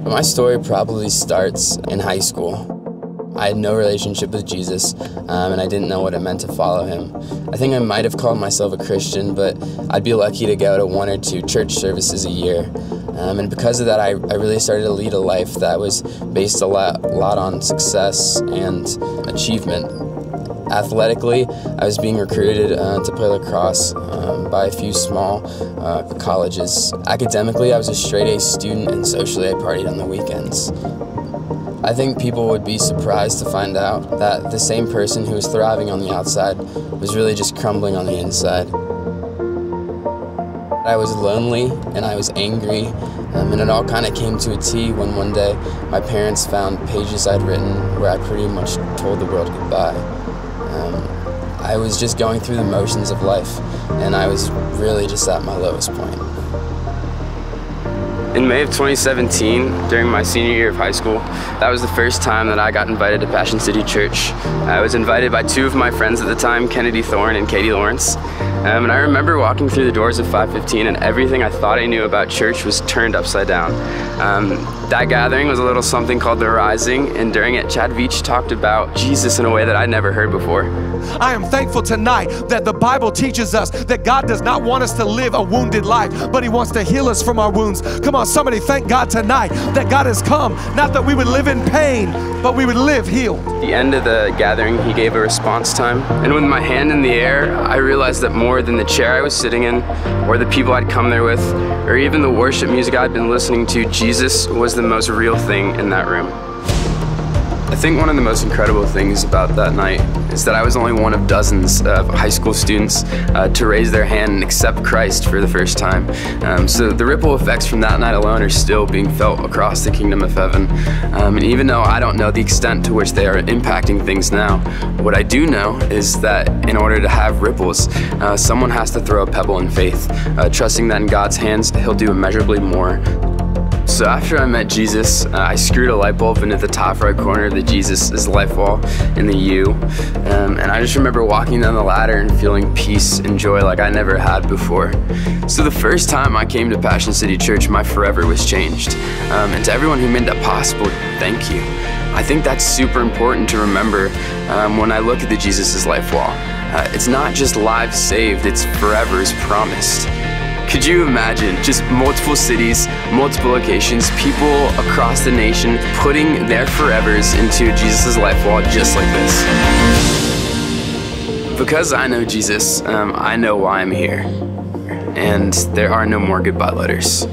My story probably starts in high school. I had no relationship with Jesus, and I didn't know what it meant to follow him. I think I might have called myself a Christian, but I'd be lucky to go to 1 or 2 church services a year. And because of that, I really started to lead a life that was based a lot on success and achievement. Athletically, I was being recruited to play lacrosse by a few small colleges. Academically, I was a straight-A student, and socially, I partied on the weekends. I think people would be surprised to find out that the same person who was thriving on the outside was really just crumbling on the inside. I was lonely and I was angry, and it all kind of came to a T when one day my parents found pages I'd written where I pretty much told the world goodbye. I was just going through the motions of life, and I was really just at my lowest point. In May of 2017, during my senior year of high school, that was the first time that I got invited to Passion City Church. I was invited by 2 of my friends at the time, Kennedy Thorne and Katie Lawrence. And I remember walking through the doors of 515, and everything I thought I knew about church was turned upside down. That gathering was a little something called The Rising, and during it, Chad Veach talked about Jesus in a way that I'd never heard before. I am thankful tonight that the Bible teaches us that God does not want us to live a wounded life, but he wants to heal us from our wounds. Come on, somebody thank God tonight that God has come, not that we would live in pain, but we would live healed. At the end of the gathering, he gave a response time, and with my hand in the air, I realized that more than the chair I was sitting in, or the people I'd come there with, or even the worship music I'd been listening to, Jesus was the most real thing in that room. I think one of the most incredible things about that night is that I was only one of dozens of high school students to raise their hand and accept Christ for the first time. So the ripple effects from that night alone are still being felt across the kingdom of heaven. And even though I don't know the extent to which they are impacting things now, what I do know is that in order to have ripples, someone has to throw a pebble in faith, trusting that in God's hands, he'll do immeasurably more. So after I met Jesus, I screwed a light bulb into the top right corner of the Jesus is Life wall in the U. And I just remember walking down the ladder and feeling peace and joy like I never had before. So the first time I came to Passion City Church, my forever was changed. And to everyone who made that possible, thank you. I think that's super important to remember when I look at the Jesus is Life wall. It's not just lives saved, it's forevers promised. Could you imagine just multiple cities, multiple locations, people across the nation putting their forevers into Jesus' life wall just like this? Because I know Jesus, I know why I'm here. And there are no more goodbye letters.